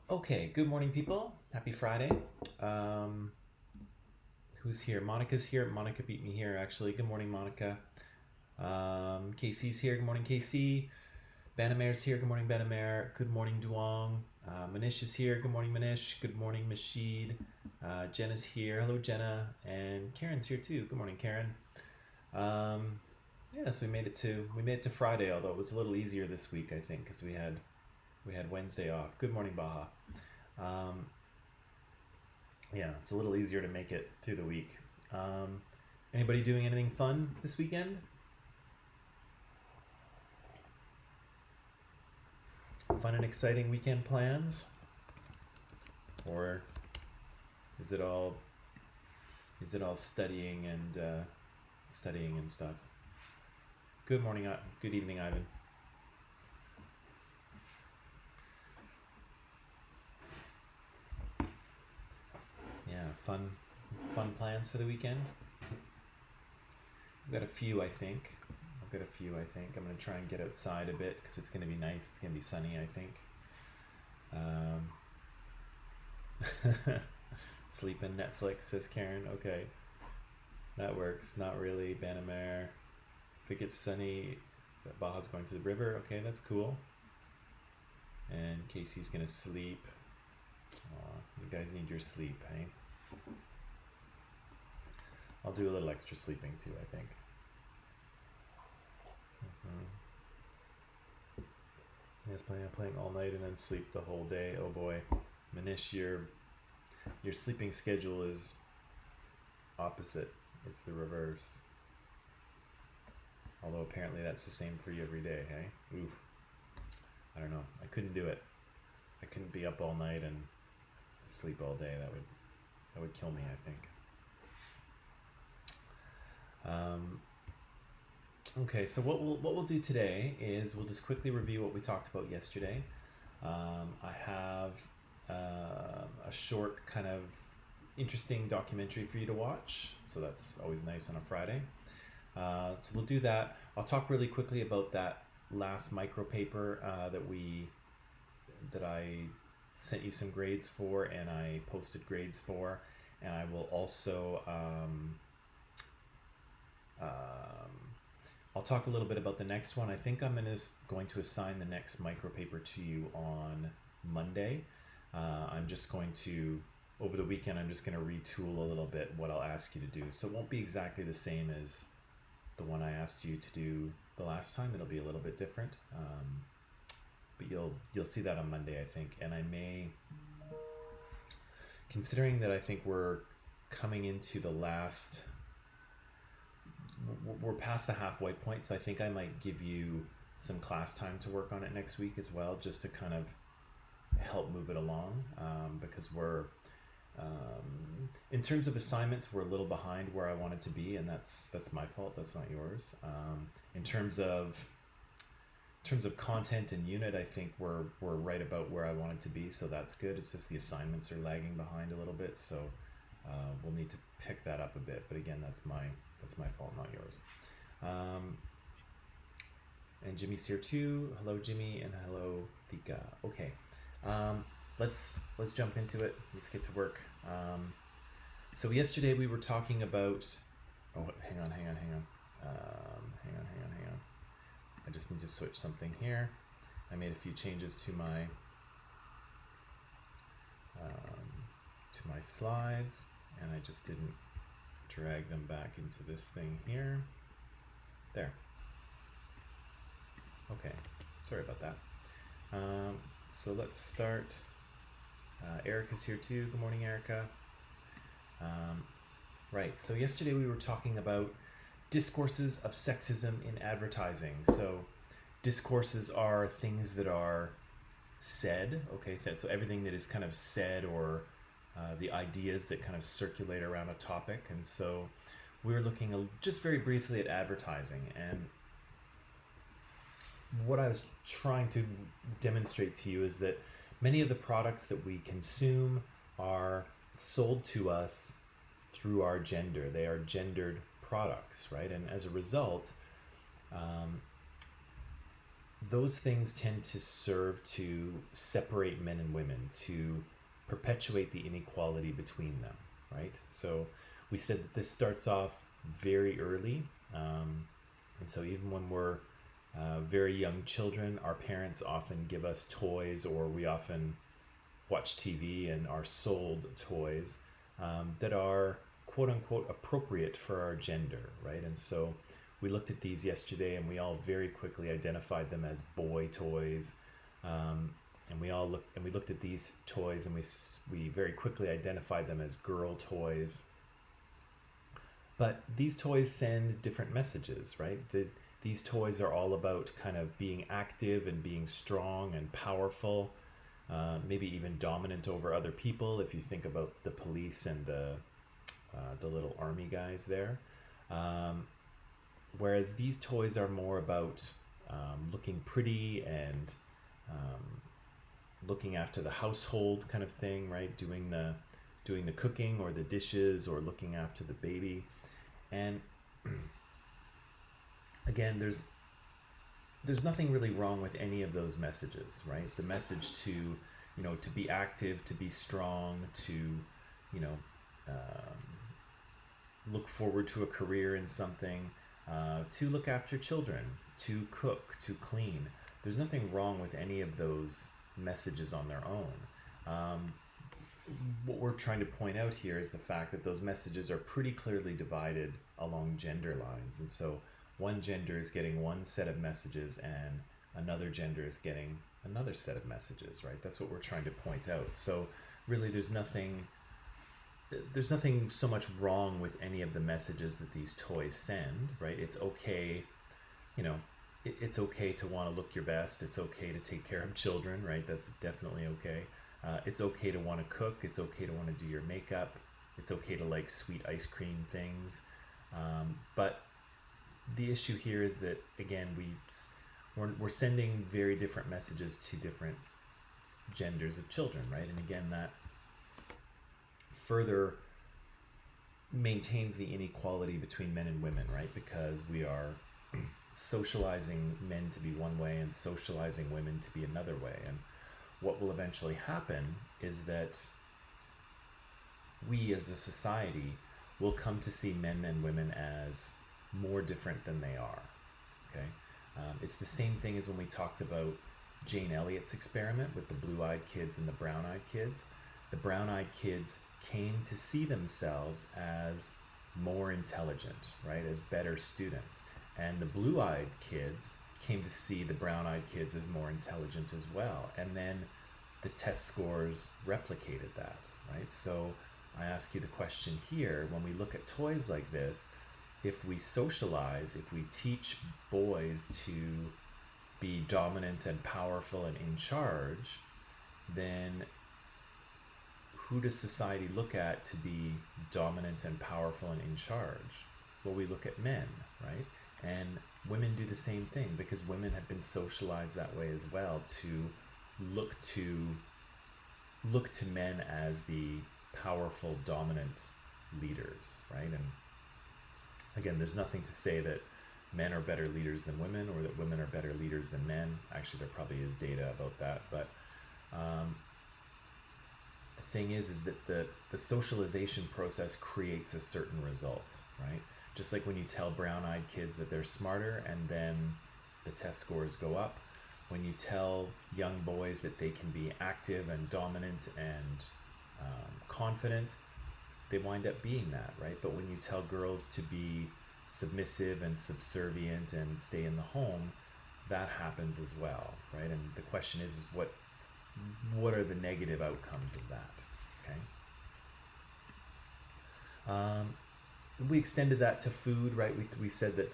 Okay, good morning, people. Happy Friday. Um, who's here? Monica's here. Monica beat me here, actually. Good morning, Monica. Casey's here. Good morning, Casey. Banamer's here. Good morning, Banamer. Good morning, Duong. Manish is here. Good morning, Manish. Good morning, Mashid. Jenna's here. Hello, Jenna. And Karen's here too. Good morning, Karen. Um, yeah, so we made it to Friday, although it was a little easier this week, I think, because we had Wednesday off. Good morning, Baha. Um, yeah, it's a little easier to make it through the week. Um, Anybody doing anything fun this weekend? Fun and exciting weekend plans, or is it all studying and stuff? Good morning, good evening, Ivan. Yeah, fun plans for the weekend. I've got a few, I think. I'm gonna try and get outside a bit because it's gonna be nice. It's gonna be sunny, I think. Sleep in Netflix, says Karen. Okay, that works. Not really. Banamare. If it gets sunny, Baja's going to the river. Okay, that's cool. And Casey's gonna sleep. Aw, you guys need your sleep, hey? I'll do a little extra sleeping too, I think. Yes, playing all night and then sleep the whole day. Oh boy, Manish, your sleeping schedule is opposite. It's the reverse. Although apparently that's the same for you every day, hey? Ooh, I don't know. I couldn't do it. I couldn't be up all night and sleep all day. That would kill me, I think. Okay, so what we'll do today is we'll just quickly review what we talked about yesterday. I have a short kind of interesting documentary for you to watch, so that's always nice on a Friday. So we'll do that. I'll talk really quickly about that last micro paper that I sent you some grades for, and I posted grades for, and I will also I'll talk a little bit about the next one. I think I'm going to assign the next micro paper to you on Monday. I'm just going to, over the weekend, I'm just going to retool a little bit what I'll ask you to do. So it won't be exactly the same as the one I asked you to do the last time. It'll be a little bit different. But you'll see that on Monday, I think. And I may, considering that I think we're coming into the last, we're past the halfway point, so I think I might give you some class time to work on it next week as well, just to kind of help move it along, because we're in terms of assignments, we're a little behind where I wanted to be, and that's my fault. That's not yours. In terms of content and unit, I think we're right about where I wanted to be, so that's good. It's just the assignments are lagging behind a little bit, so we'll need to pick that up a bit. But again, that's my fault, not yours. And Jimmy's here too. Hello, Jimmy, and hello, Thika. Okay, let's jump into it. Let's get to work. So yesterday we were talking about. Oh, hang on. Hang on. I just need to switch something here. I made a few changes to my slides, and I just didn't drag them back into this thing here. There. Okay, sorry about that. So let's start. Erica's here too. Good morning, Erica. Right, so yesterday we were talking about discourses of sexism in advertising. So discourses are things that are said, okay? So everything that is kind of said, or the ideas that kind of circulate around a topic. And so we were looking just very briefly at advertising, and what I was trying to demonstrate to you is that many of the products that we consume are sold to us through our gender. They are gendered products, right? And as a result, those things tend to serve to separate men and women, to perpetuate the inequality between them, right? So we said that this starts off very early. And so even when we're very young children, our parents often give us toys, or we often watch TV and are sold toys that are quote unquote appropriate for our gender, right? And so we looked at these yesterday and we all very quickly identified them as boy toys. And we looked at these toys and we very quickly identified them as girl toys. But these toys send different messages, right? These toys are all about kind of being active and being strong and powerful, maybe even dominant over other people. If you think about the police and the little army guys there, whereas these toys are more about looking pretty and looking after the household kind of thing, right? Doing the cooking or the dishes or looking after the baby. And again, there's nothing really wrong with any of those messages, right? The message to, to be active, to be strong, to, look forward to a career in something, to look after children, to cook, to clean. There's nothing wrong with any of those messages on their own. What we're trying to point out here is the fact that those messages are pretty clearly divided along gender lines. And so one gender is getting one set of messages and another gender is getting another set of messages, right? That's what we're trying to point out. So really there's nothing so much wrong with any of the messages that these toys send, right? It's okay, it's okay to want to look your best. It's okay to take care of children, right? That's definitely okay. It's okay to want to cook. It's okay to want to do your makeup. It's okay to like sweet ice cream things. But the issue here is that, again, we're sending very different messages to different genders of children, right? And again, that further maintains the inequality between men and women, right? Because we are socializing men to be one way and socializing women to be another way. And what will eventually happen is that we as a society will come to see men and women as more different than they are, okay? It's the same thing as when we talked about Jane Elliott's experiment with the blue-eyed kids and the brown-eyed kids. The brown-eyed kids came to see themselves as more intelligent, right, as better students. And the blue-eyed kids came to see the brown-eyed kids as more intelligent as well. And then the test scores replicated that, right? So I ask you the question here, when we look at toys like this, if we socialize, if we teach boys to be dominant and powerful and in charge, then who does society look at to be dominant and powerful and in charge? Well, we look at men, right? And women do the same thing because women have been socialized that way as well, to look to men as the powerful, dominant leaders, right? And again, there's nothing to say that men are better leaders than women or that women are better leaders than men. Actually, there probably is data about that, but the thing is that the socialization process creates a certain result, right? Just like when you tell brown-eyed kids that they're smarter and then the test scores go up. When you tell young boys that they can be active and dominant and confident, they wind up being that, right? But when you tell girls to be submissive and subservient and stay in the home, that happens as well, right? And the question is what are the negative outcomes of that, okay? We extended that to food, right? We said that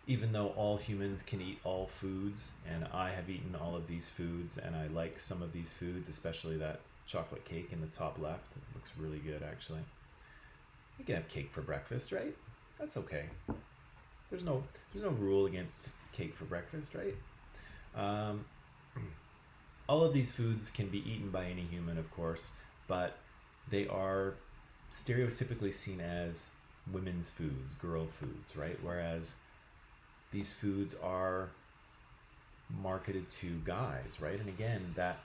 even though all humans can eat all foods, and I have eaten all of these foods, and I like some of these foods, especially that chocolate cake in the top left. It looks really good, actually. You can have cake for breakfast, right? That's okay. There's no rule against cake for breakfast, right? All of these foods can be eaten by any human, of course, but they are stereotypically seen as women's foods, girl foods, right? Whereas these foods are marketed to guys, right? And again, that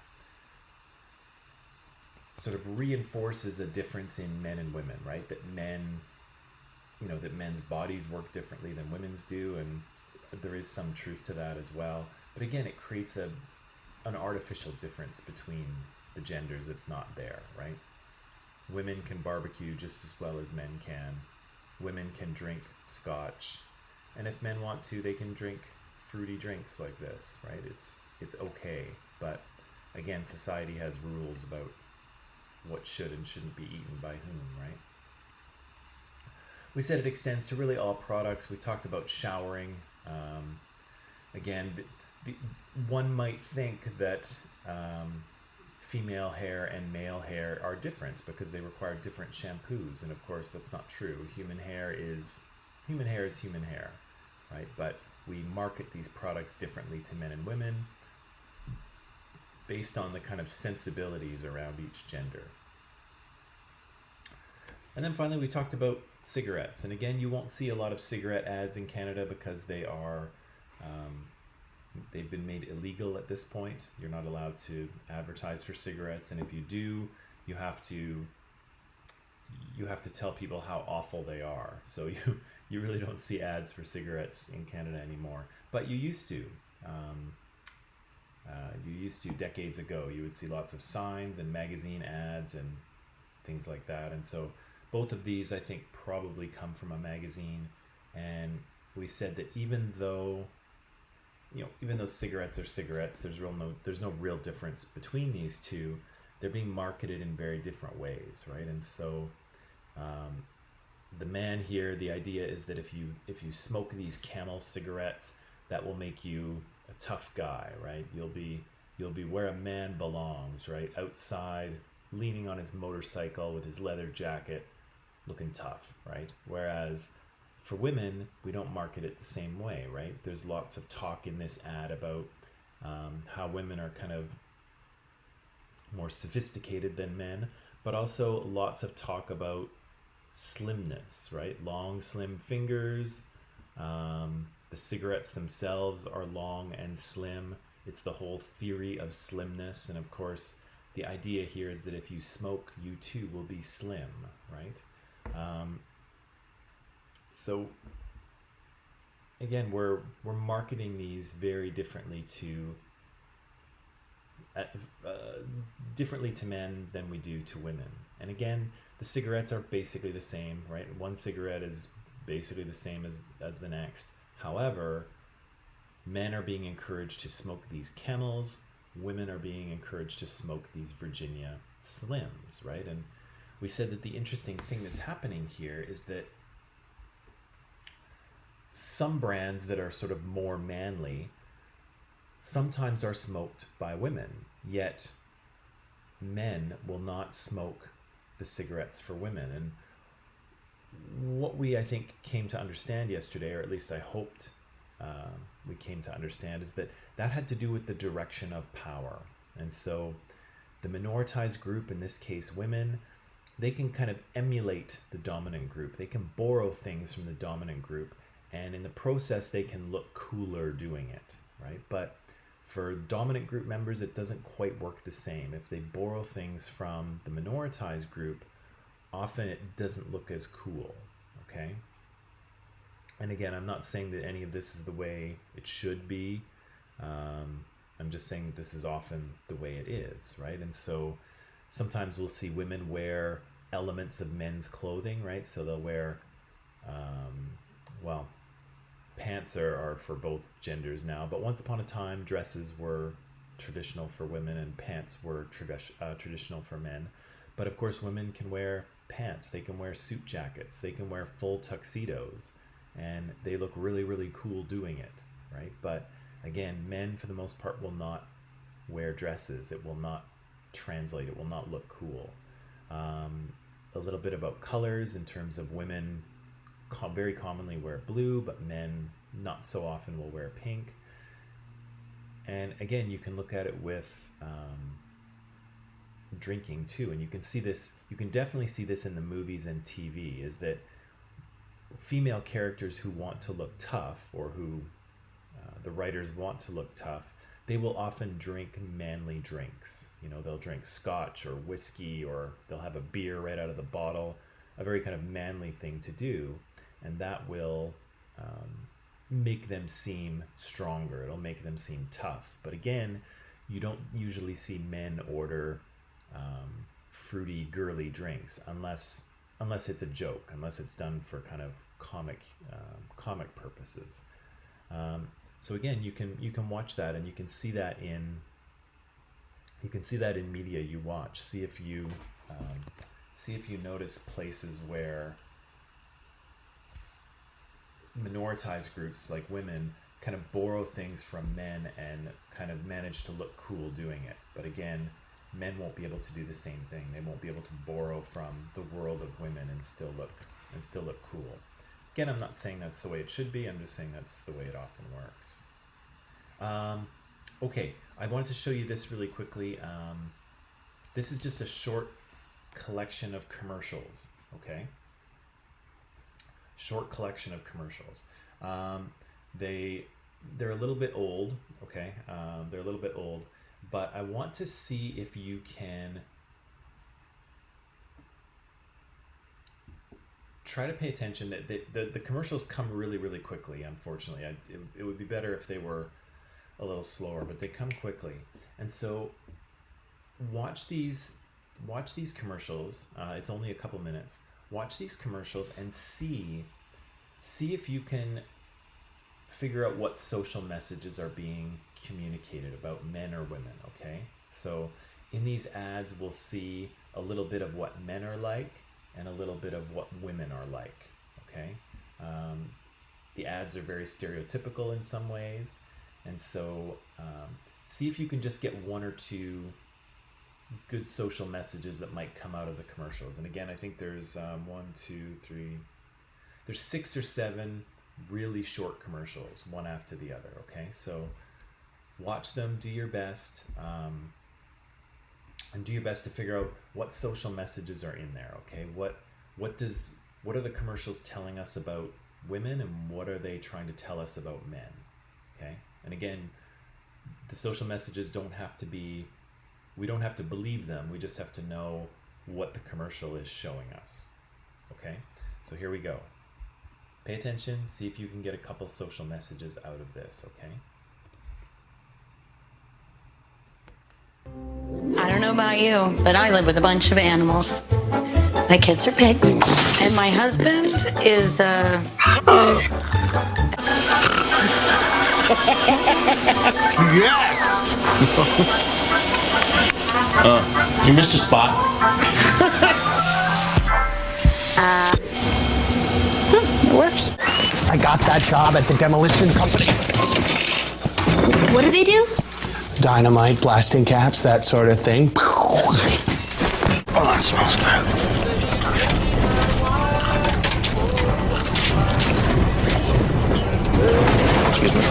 sort of reinforces a difference in men and women, right? That that men's bodies work differently than women's do, and there is some truth to that as well. But again, it creates an artificial difference between the genders that's not there, right? Women can barbecue just as well as men can. Women can drink scotch, and if men want to, they can drink fruity drinks like this, right? It's okay, but again, society has rules about what should and shouldn't be eaten by whom, right? We said it extends to really all products. We talked about showering. Again, one might think that female hair and male hair are different because they require different shampoos, and of course that's not true. Human hair is human hair, right? But we market these products differently to men and women based on the kind of sensibilities around each gender. And then finally we talked about cigarettes, and again, you won't see a lot of cigarette ads in Canada because they've been made illegal at this point. You're not allowed to advertise for cigarettes, and if you do, you have to tell people how awful they are. So you really don't see ads for cigarettes in Canada anymore, but you used to. Decades ago. You would see lots of signs and magazine ads and things like that, and so both of these I think probably come from a magazine. And we said that even though cigarettes are cigarettes, there's no real difference between these two. They're being marketed in very different ways, right? And so the man here, the idea is that if you smoke these Camel cigarettes, that will make you a tough guy, right? You'll be where a man belongs, right? Outside, leaning on his motorcycle with his leather jacket, looking tough, right? Whereas for women, we don't market it the same way, right? There's lots of talk in this ad about how women are kind of more sophisticated than men, but also lots of talk about slimness, right? Long, slim fingers. The cigarettes themselves are long and slim. It's the whole theory of slimness. And of course, the idea here is that if you smoke, you too will be slim, right? So again, we're marketing these very differently to men than we do to women. And again, the cigarettes are basically the same, right? One cigarette is basically the same as the next. However, men are being encouraged to smoke these Camels. Women are being encouraged to smoke these Virginia Slims, right? And we said that the interesting thing that's happening here is that some brands that are sort of more manly sometimes are smoked by women, yet men will not smoke the cigarettes for women. And what we, I think, came to understand yesterday, or at least I hoped we came to understand, is that had to do with the direction of power. And so the minoritized group, in this case women, they can kind of emulate the dominant group. They can borrow things from the dominant group, and in the process they can look cooler doing it, right? But for dominant group members, it doesn't quite work the same. If they borrow things from the minoritized group, often it doesn't look as cool, okay? And again, I'm not saying that any of this is the way it should be. I'm just saying that this is often the way it is, right? And so sometimes we'll see women wear elements of men's clothing, right? So they'll wear, pants are for both genders now, but once upon a time, dresses were traditional for women and pants were traditional for men. But of course, women can wear pants, they can wear suit jackets, they can wear full tuxedos, and they look really, really cool doing it, right? But again, men for the most part will not wear dresses. It will not translate, it will not look cool. A little bit about colors in terms of women very commonly wear blue, but men not so often will wear pink. And again, you can look at it with drinking too, and you can definitely see this in the movies and TV, is that female characters who want to look tough, or who the writers want to look tough, they will often drink manly drinks. You know, they'll drink scotch or whiskey, or they'll have a beer right out of the bottle, a very kind of manly thing to do, and that will make them seem stronger. It'll make them seem tough. But again, you don't usually see men order fruity, girly drinks unless it's a joke, unless it's done for kind of comic purposes. So again, you can watch that, and you can see that in media you watch. See if you notice places where minoritized groups like women kind of borrow things from men and kind of manage to look cool doing it. But again, men won't be able to do the same thing. They won't be able to borrow from the world of women and still look cool. Again, I'm not saying that's the way it should be. I'm just saying that's the way it often works. Okay, I wanted to show you this really quickly. This is just a short collection of commercials, okay? Short collection of commercials. They're a little bit old, okay? They're a little bit old, but I want to see if you can try to pay attention. That the commercials come really, really quickly, unfortunately. It would be better if they were a little slower, but they come quickly. And so watch these commercials. It's only a couple minutes. Watch these commercials and see if you can figure out what social messages are being communicated about men or women, okay? So in these ads, we'll see a little bit of what men are like and a little bit of what women are like, okay? The ads are very stereotypical in some ways, and so see if you can just get one or two good social messages that might come out of the commercials. And again, I think there's there's 6 or 7 really short commercials, one after the other, okay? So watch them, do your best, and do your best to figure out what social messages are in there, okay? What are the commercials telling us about women, and what are they trying to tell us about men, okay? And again, the social messages we don't have to believe them, we just have to know what the commercial is showing us, okay? So here we go. Pay attention, see if you can get a couple social messages out of this, okay? I don't know about you, but I live with a bunch of animals. My kids are pigs, and my husband is, Yes! You missed a spot. It works. I got that job at the demolition company. What do they do? Dynamite, blasting caps, that sort of thing. Oh, that smells bad. Excuse me.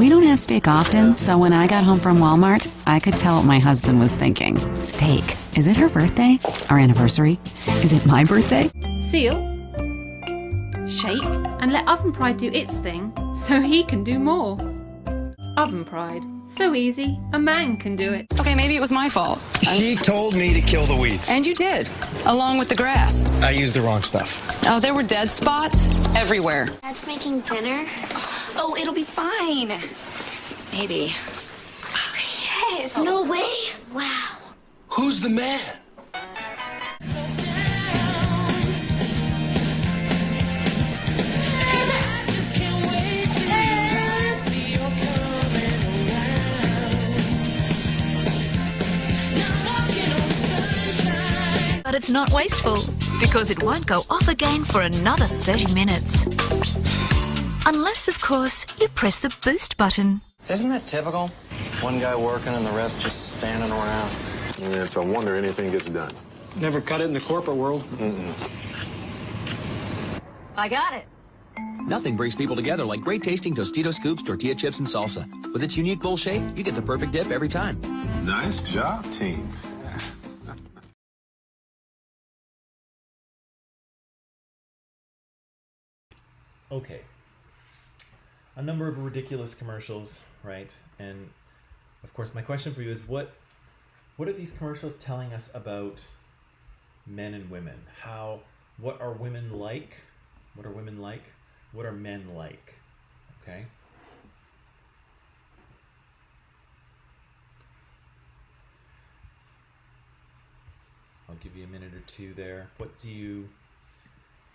We don't have steak often, so when I got home from Walmart, I could tell what my husband was thinking. Steak. Is it her birthday? Our anniversary? Is it my birthday? Seal, shake, and let Oven Pride do its thing so he can do more. Oven Pride. So easy, a man can do it. Okay, maybe it was my fault. She told me to kill the weeds. And you did, along with the grass. I used the wrong stuff. Oh, there were dead spots everywhere. Dad's making dinner. Oh, it'll be fine. Maybe. Yes. No way. Wow. Who's the man? But it's not wasteful, because it won't go off again for another 30 minutes. Unless, of course, you press the boost button. Isn't that typical? One guy working and the rest just standing around. Yeah, it's a wonder anything gets done. Never cut it in the corporate world. I got it. Nothing brings people together like great tasting Tostito Scoops, tortilla chips, and salsa. With its unique bowl shape, you get the perfect dip every time. Nice job, team. Okay. a number of ridiculous commercials, right? And of course, my question for you is what are these commercials telling us about men and women? What are women like? What are women like? What are men like? Okay. I'll give you a minute or two there. What do you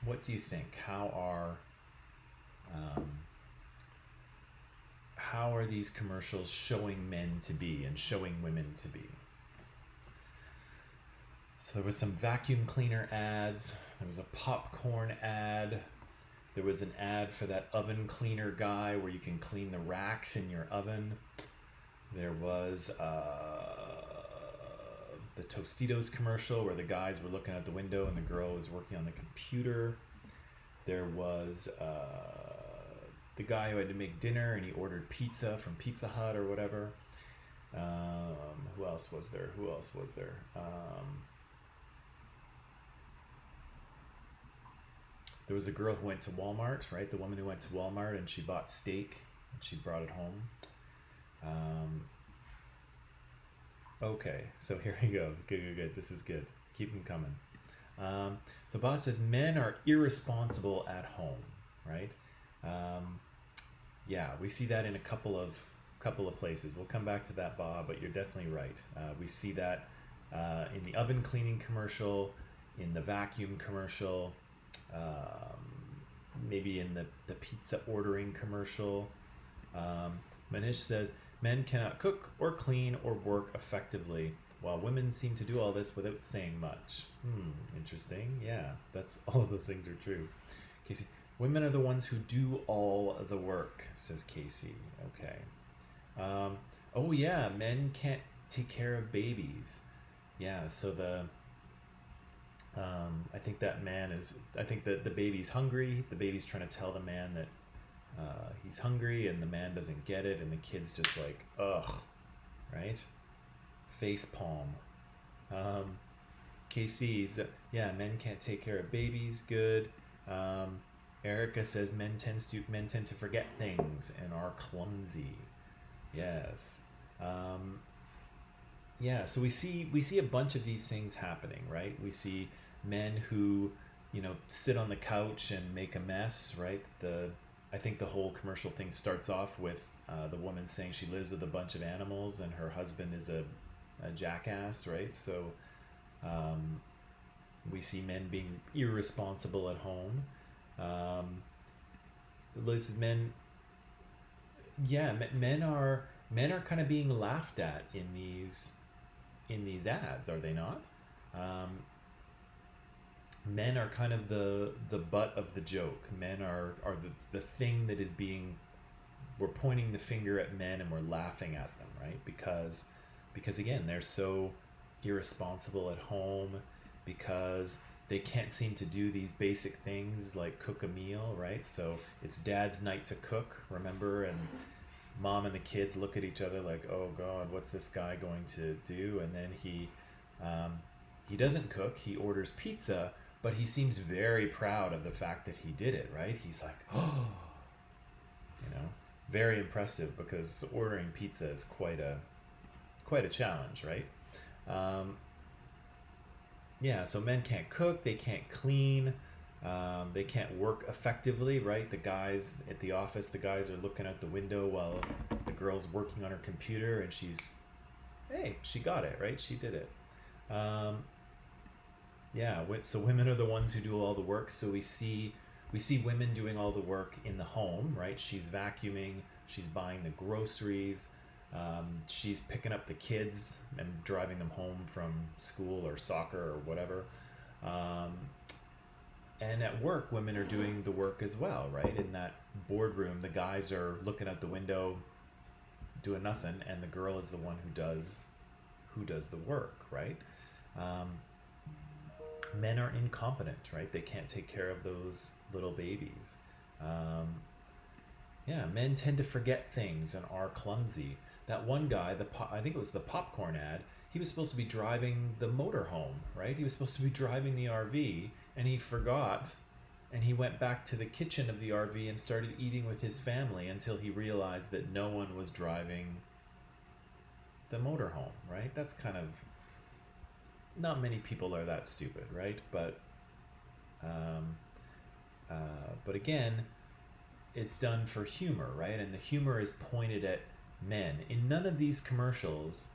think? How are these commercials showing men to be and showing women to be? So there was some vacuum cleaner ads. There was a popcorn ad. There was an ad for that oven cleaner guy where you can clean the racks in your oven. There was the Tostitos commercial where the guys were looking out the window and the girl was working on the computer. There was the guy who had to make dinner and he ordered pizza from Pizza Hut or whatever. Who else was there? There was a girl who went to Walmart, right? The woman who went to Walmart and she bought steak and she brought it home. Okay, so here we go. Good. This is good. Keep them coming. So Bob says men are irresponsible at home, right? Yeah, we see that in a couple of places. We'll come back to that, Bob, but you're definitely right. We see that in the oven cleaning commercial, in the vacuum commercial, maybe in the pizza ordering commercial. Manish says, men cannot cook or clean or work effectively, while women seem to do all this without saying much. Interesting. Yeah, all of those things are true. Casey, women are the ones who do all the work, says Casey. Okay. Oh yeah, men can't take care of babies. Yeah, so I think that the baby's hungry. The baby's trying to tell the man that he's hungry, and the man doesn't get it, and the kid's just like, ugh, right? Face palm. KC's, yeah, men can't take care of babies. Good. Erica says men tend to forget things and are clumsy. Yes. Yeah, so we see a bunch of these things happening, right? We see men who, sit on the couch and make a mess, right? I think the whole commercial thing starts off with the woman saying she lives with a bunch of animals and her husband is a jackass, right? So we see men being irresponsible at home. Liz says men are kind of being laughed at in these ads, are they not? Men are kind of the butt of the joke. Men are the thing that is we're pointing the finger at men and we're laughing at them, right? Because again, they're so irresponsible at home, because they can't seem to do these basic things like cook a meal, right? So it's dad's night to cook, remember? And mom and the kids look at each other like, oh God, what's this guy going to do? And then he doesn't cook, he orders pizza, but he seems very proud of the fact that he did it, right? He's like, oh, very impressive, because ordering pizza is quite a challenge, right? Yeah, so men can't cook, they can't clean, they can't work effectively, right? The guys at the office, the guys are looking out the window while the girl's working on her computer, and she got it, right? She did it. Yeah, so women are the ones who do all the work. So we see women doing all the work in the home, right? She's vacuuming, she's buying the groceries, she's picking up the kids and driving them home from school or soccer or whatever. And at work, women are doing the work as well, right? In that boardroom, the guys are looking out the window, doing nothing, and the girl is the one who does the work, right? Men are incompetent, right? They can't take care of those little babies. Yeah, men tend to forget things and are clumsy. That one guy, I think it was the popcorn ad, he was supposed to be driving the motorhome, right? He was supposed to be driving the RV, and he forgot And he went back to the kitchen of the RV and started eating with his family until he realized that no one was driving the motorhome, right? That's kind of, not many people are that stupid, right? But again, it's done for humor, right? And the humor is pointed at men. In none of these commercials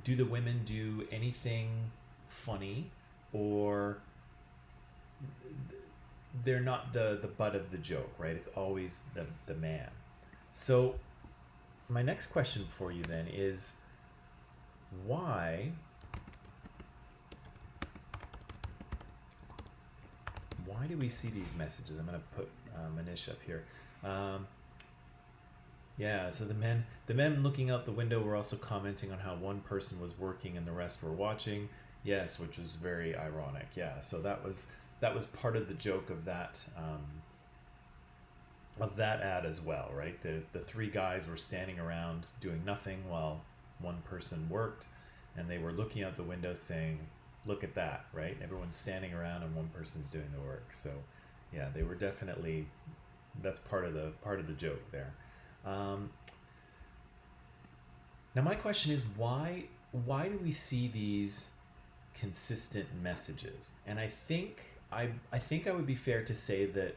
do the women do anything funny, or they're not the butt of the joke, right? It's always the man. So my next question for you then is, why do we see these messages? I'm going to put Manish up here. Yeah, so the men looking out the window were also commenting on how one person was working and the rest were watching. Yes, which was very ironic. Yeah, so that was part of the joke of that ad as well, right? The three guys were standing around doing nothing while one person worked, and they were looking out the window saying, "Look at that," right? Everyone's standing around and one person's doing the work. So, yeah, they were definitely, that's part of the joke there. Now my question is, why do we see these consistent messages? And I think I would be fair to say that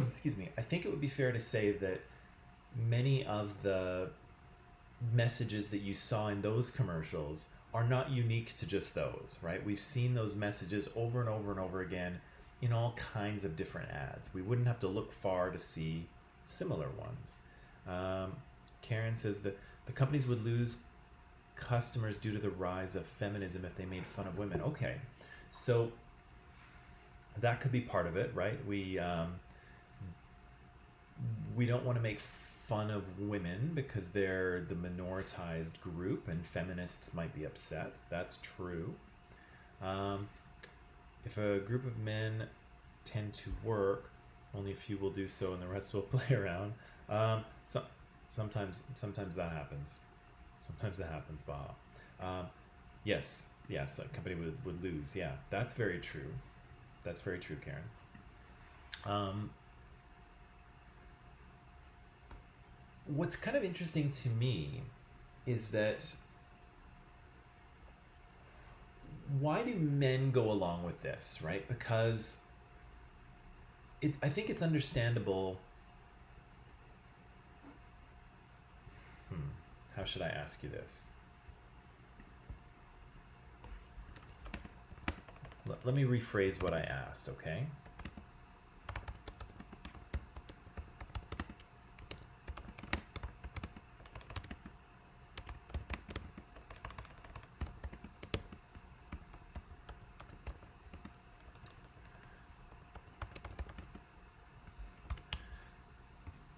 excuse me, I think it would be fair to say that many of the messages that you saw in those commercials are not unique to just those, right? We've seen those messages over and over and over again in all kinds of different ads. We wouldn't have to look far to see similar ones. Karen says that the companies would lose customers due to the rise of feminism if they made fun of women. Okay, so that could be part of it, right? We don't want to make fun of women because they're the minoritized group and feminists might be upset. That's true. If a group of men tend to work, only a few will do so and the rest will play around. Sometimes that happens. Sometimes that happens, Baha. Yes, a company would lose. Yeah, that's very true. That's very true, Karen. What's kind of interesting to me is that why do men go along with this, right? Because I think it's understandable. How should I ask you this? Let me rephrase what I asked, okay?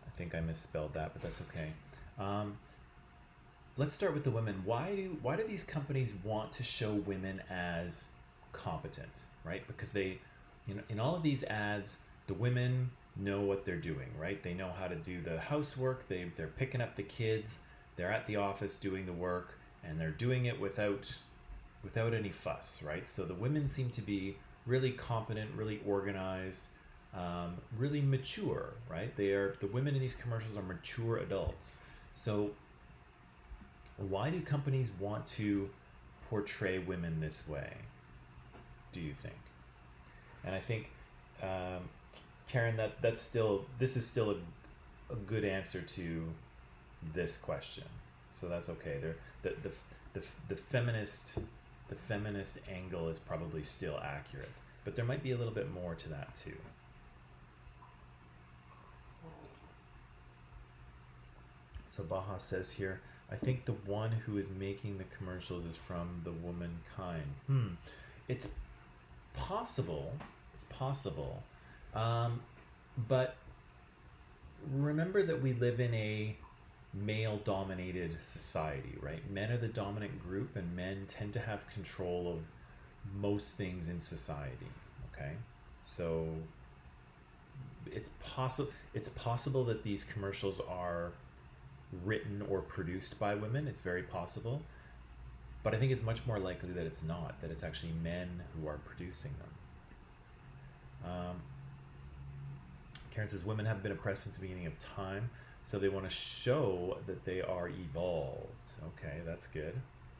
I think I misspelled that, but that's okay. Let's start with the women. Why do these companies want to show women as competent, right? Because they, in all of these ads, the women know what they're doing, right? They know how to do the housework. They're picking up the kids. They're at the office doing the work, and they're doing it without any fuss, right? So the women seem to be really competent, really organized, really mature, right? The women in these commercials are mature adults. So why do companies want to portray women this way, do you think? And I think, Karen, this is still a good answer to this question. So that's okay. The feminist angle is probably still accurate, but there might be a little bit more to that too. So Baha says here, I think the one who is making the commercials is from the womankind. It's possible. It's possible. But remember that we live in a male-dominated society, right? Men are the dominant group, and men tend to have control of most things in society. Okay, so it's possible that these commercials are written or produced by women. It's very possible, but I think it's much more likely that it's not, that it's actually men who are producing them. Karen says, women have been oppressed since the beginning of time, so they want to show that they are evolved. Okay, that's good.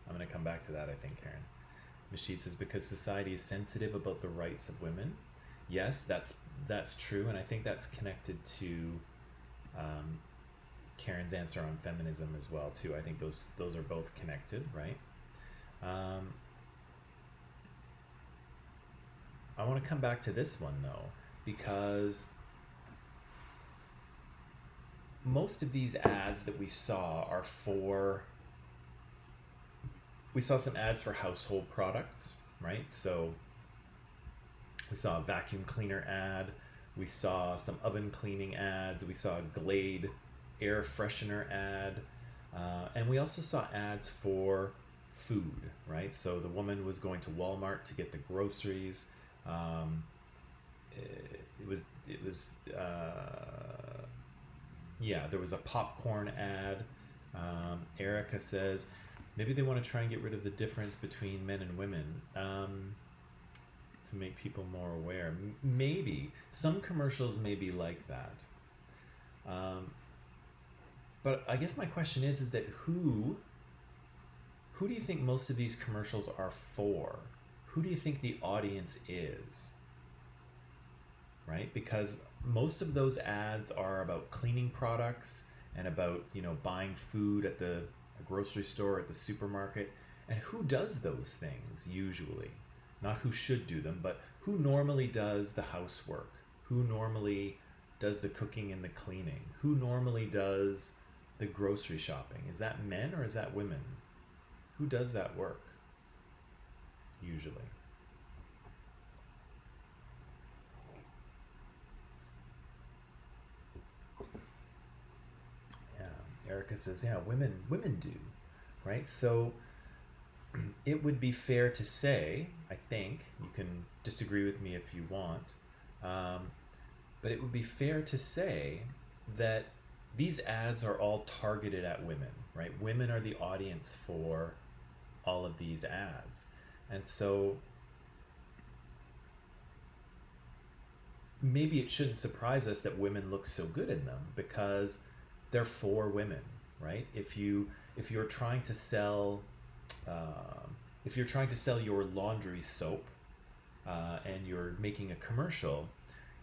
I'm going to come back to that, I think, Karen. Mashid says, because society is sensitive about the rights of women. Yes, that's true, and I think that's connected to Karen's answer on feminism as well, too. I think those are both connected, right? I want to come back to this one, though, because most of these ads that we saw are for... We saw some ads for household products, right? So we saw a vacuum cleaner ad. We saw some oven cleaning ads. We saw a Glade air freshener ad. And we also saw ads for food, right? So the woman was going to Walmart to get the groceries. There was a popcorn ad. Erica says, maybe they want to try and get rid of the difference between men and women to make people more aware. Maybe. Some commercials may be like that. But I guess my question is that who do you think most of these commercials are for? Who do you think the audience is? Right? Because most of those ads are about cleaning products and about, buying food at the grocery store, at the supermarket. And who does those things usually? Not who should do them, but who normally does the housework? Who normally does the cooking and the cleaning? Who normally does the grocery shopping? Is that men or is that women? Who does that work? Usually. Erica says, yeah, women do, right? So it would be fair to say, I think, you can disagree with me if you want, but it would be fair to say that these ads are all targeted at women, right? Women are the audience for all of these ads. And so maybe it shouldn't surprise us that women look so good in them, because they're for women, right? If you're trying to sell your laundry soap and you're making a commercial,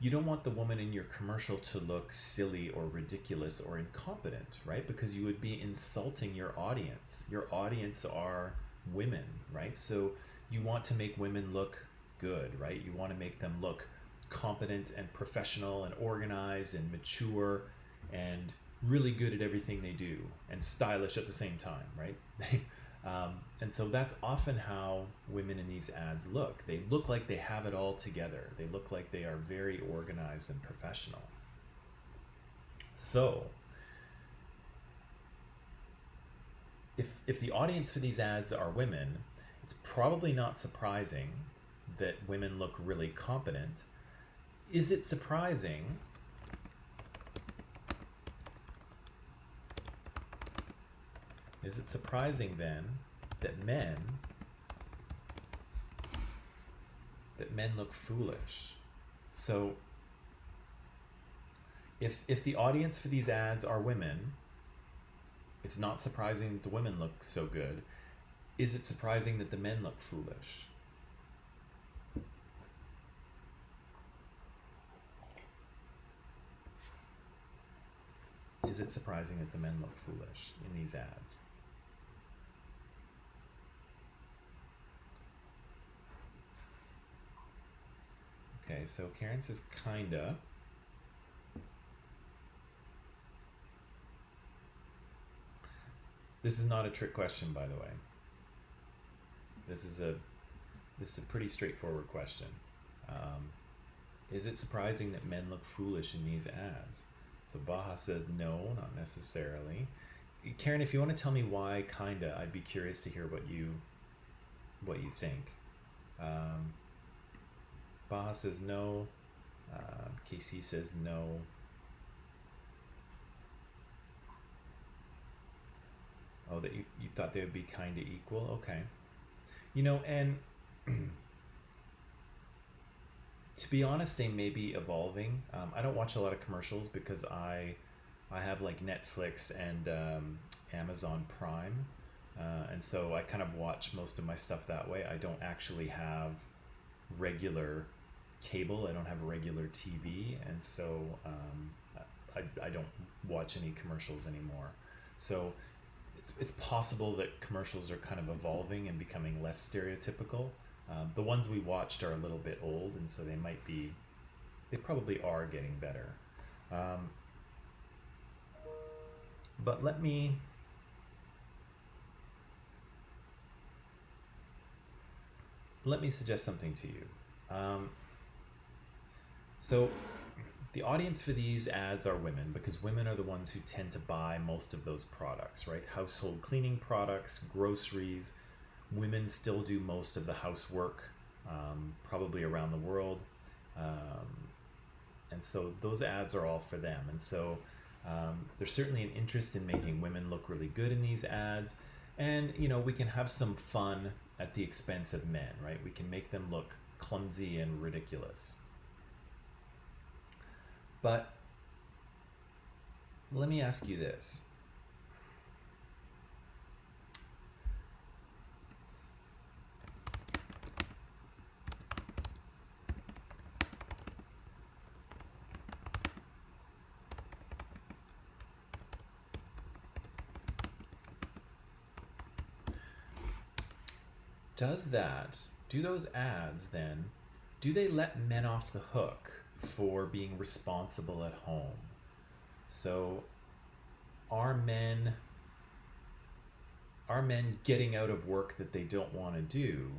you don't want the woman in your commercial to look silly or ridiculous or incompetent, right? Because you would be insulting your audience. Your audience are women, right? So you want to make women look good, right? You want to make them look competent and professional and organized and mature and really good at everything they do and stylish at the same time, right? And so that's often how women in these ads look. They look like they have it all together. They look like they are very organized and professional. So if the audience for these ads are women, it's probably not surprising that women look really competent. Is it surprising then that men look foolish? So if the audience for these ads are women, it's not surprising that the women look so good. Is it surprising that the men look foolish? Is it surprising that the men look foolish in these ads? Okay, so Karen says kinda. This is not a trick question, by the way. This is a pretty straightforward question. Is it surprising that men look foolish in these ads? So Baha says no, not necessarily. Karen, if you want to tell me why kinda, I'd be curious to hear what you think. Baha says no. KC says no. Oh, that you thought they would be kind of equal? Okay. And To be honest, they may be evolving. I don't watch a lot of commercials because I have like Netflix and Amazon Prime, and so I kind of watch most of my stuff that way. I don't actually have regular cable. I don't have regular TV, and so I don't watch any commercials anymore. So it's possible that commercials are kind of evolving and becoming less stereotypical. The ones we watched are a little bit old, and so they probably are getting better. But let me suggest something to you. So the audience for these ads are women, because women are the ones who tend to buy most of those products, right? Household cleaning products, groceries. Women still do most of the housework, probably around the world. And so those ads are all for them. And so there's certainly an interest in making women look really good in these ads. And, we can have some fun at the expense of men, right? We can make them look clumsy and ridiculous. But let me ask you this. Do those ads then, do they let men off the hook for being responsible at home? So are men getting out of work that they don't want to do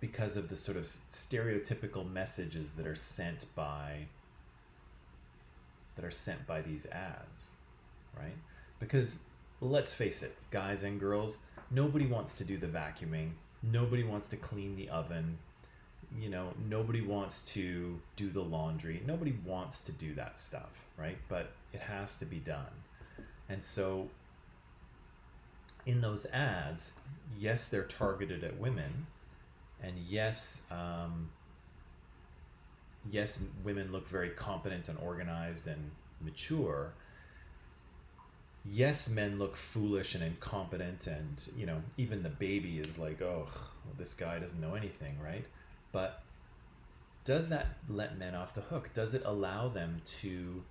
because of the sort of stereotypical messages that are sent by these ads, right? Because let's face it, guys and girls, nobody wants to do the vacuuming. Nobody wants to clean the oven. Nobody wants to do the laundry. Nobody wants to do that stuff, right? But it has to be done. And so in those ads, yes, they're targeted at women. And yes, women look very competent and organized and mature. Yes, men look foolish and incompetent, and even the baby is like, oh, well, this guy doesn't know anything, right? But does that let men off the hook? Does it allow them to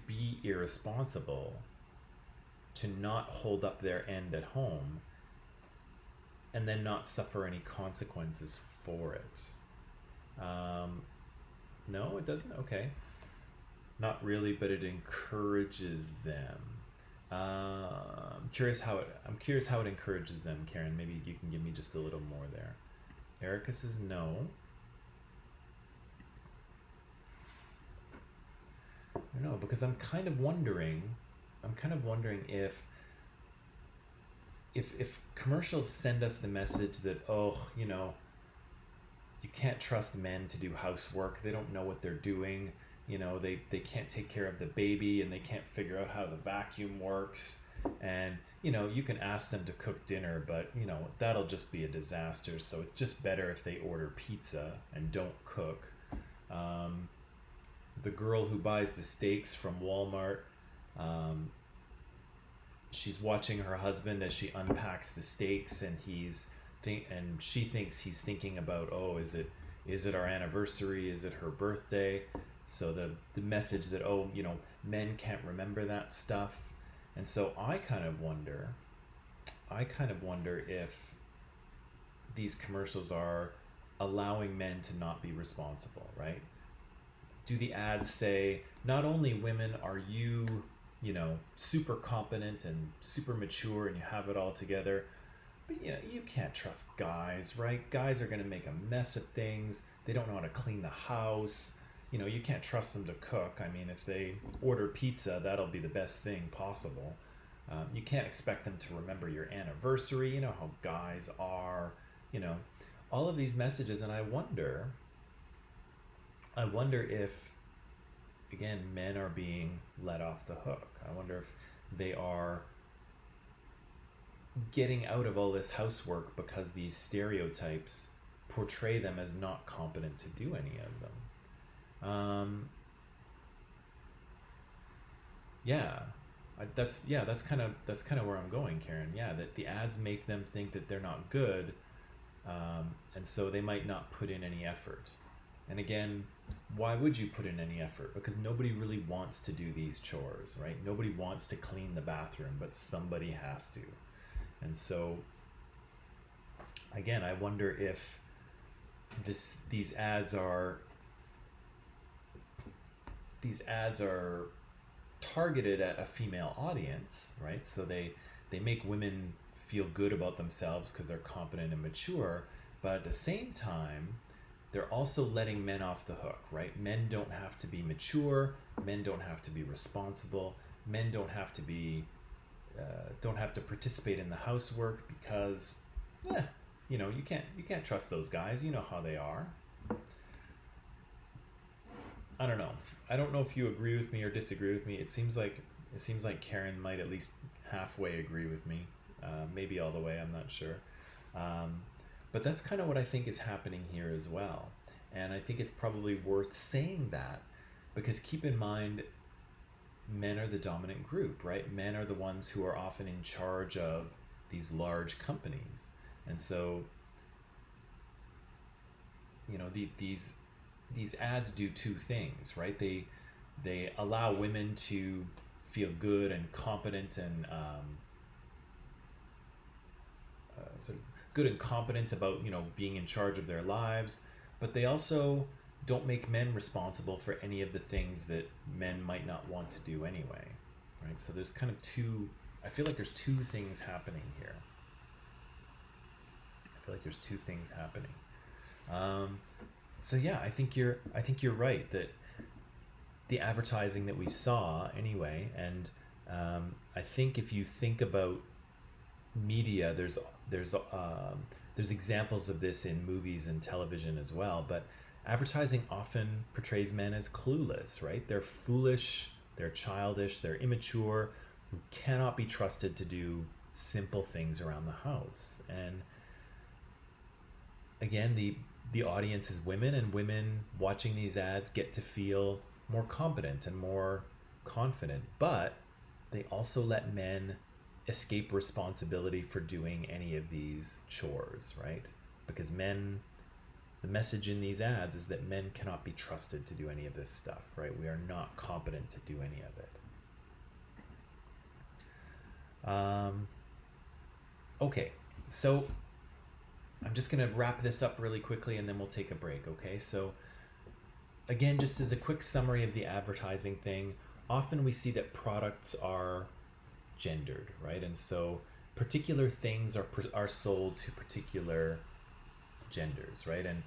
be irresponsible, to not hold up their end at home, and then not suffer any consequences for it? No, it doesn't? Okay. Not really, but it encourages them. I'm curious how it encourages them, Karen. Maybe you can give me just a little more there. Erica says no. No, because I'm kind of wondering if commercials send us the message that, you can't trust men to do housework. They don't know what they're doing. They can't take care of the baby, and they can't figure out how the vacuum works. And, you can ask them to cook dinner, but, that'll just be a disaster. So it's just better if they order pizza and don't cook. The girl who buys the steaks from Walmart, she's watching her husband as she unpacks the steaks, and she thinks he's thinking about, oh, is it our anniversary? Is it her birthday? So the message that, men can't remember that stuff. And so I kind of wonder if these commercials are allowing men to not be responsible, right? Do the ads say, not only women are you, super competent and super mature and you have it all together, but you can't trust guys, right? Guys are going to make a mess of things. They don't know how to clean the house. You can't trust them to cook. I mean, if they order pizza, that'll be the best thing possible. You can't expect them to remember your anniversary. You know how guys are, all of these messages. And I wonder if, again, men are being let off the hook. I wonder if they are getting out of all this housework because these stereotypes portray them as not competent to do any of them. That's kind of where I'm going, Karen. Yeah, that the ads make them think that they're not good, and so they might not put in any effort. And again, why would you put in any effort? Because nobody really wants to do these chores, right? Nobody wants to clean the bathroom, but somebody has to. And so, again, I wonder if these ads are targeted at a female audience, right? So they make women feel good about themselves because they're competent and mature, but at the same time, they're also letting men off the hook, right? Men don't have to be mature. Men don't have to be responsible. Men don't have to be, don't have to participate in the housework because, you can't trust those guys. You know how they are. I don't know. I don't know if you agree with me or disagree with me. It seems like Karen might at least halfway agree with me. Maybe all the way. I'm not sure. But that's kind of what I think is happening here as well. And I think it's probably worth saying that because keep in mind, men are the dominant group, right? Men are the ones who are often in charge of these large companies. And so, these ads do two things, right? They allow women to feel good and competent and sort of good and competent about being in charge of their lives, but they also don't make men responsible for any of the things that men might not want to do anyway, right? So there's kind of I feel like there's two things happening here. So yeah, I think you're right that the advertising that we saw anyway, and I think if you think about media, there's examples of this in movies and television as well, but advertising often portrays men as clueless, right? They're foolish, they're childish, they're immature, who cannot be trusted to do simple things around the house. And again, the audience is women, and women watching these ads get to feel more competent and more confident, but they also let men escape responsibility for doing any of these chores, right? Because the message in these ads is that men cannot be trusted to do any of this stuff, right? We are not competent to do any of it. Okay, so I'm just going to wrap this up really quickly and then we'll take a break, okay? So again, just as a quick summary of the advertising thing, often we see that products are gendered, right? And so particular things are sold to particular genders, right? And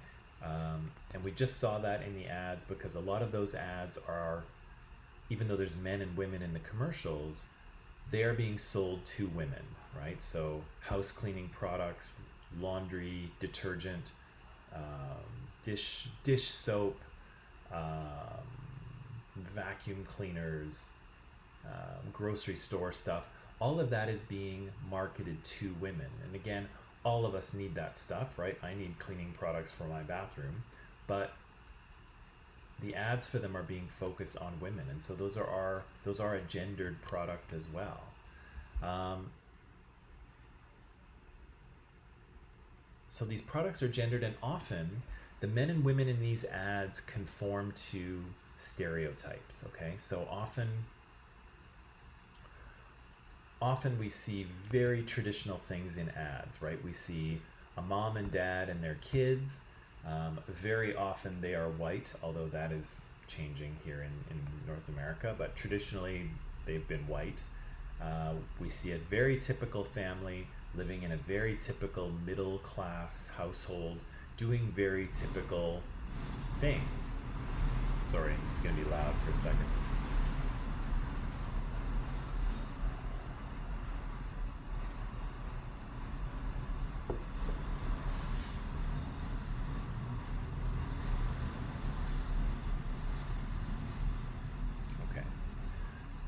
we just saw that in the ads because a lot of those ads are, even though there's men and women in the commercials, they are being sold to women, right? So house cleaning products, laundry, detergent, dish soap, vacuum cleaners, grocery store stuff, all of that is being marketed to women. And again, all of us need that stuff, right? I need cleaning products for my bathroom, but the ads for them are being focused on women, and so those are a gendered product as well. So these products are gendered, and often the men and women in these ads conform to stereotypes, okay? So often we see very traditional things in ads, right? We see a mom and dad and their kids. Very often they are white, although that is changing here in North America, but traditionally they've been white. We see a very typical family living in a very typical middle-class household, doing very typical things. Sorry, this is going to be loud for a second.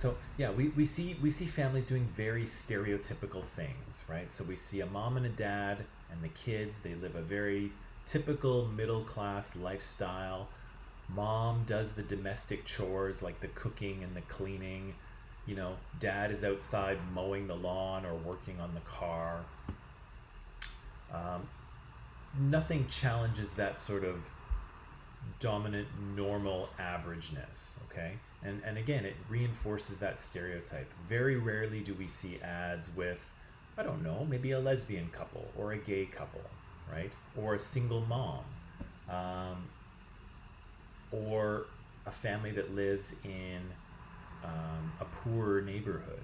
So yeah, we see families doing very stereotypical things, right? So we see a mom and a dad and the kids. They live a very typical middle class lifestyle. Mom does the domestic chores like the cooking and the cleaning. You know, dad is outside mowing the lawn or working on the car. Nothing challenges that sort of dominant normal averageness, okay? And again, it reinforces that stereotype. Very rarely do we see ads with, I don't know, maybe a lesbian couple or a gay couple, right? Or a single mom, or a family that lives in a poorer neighborhood,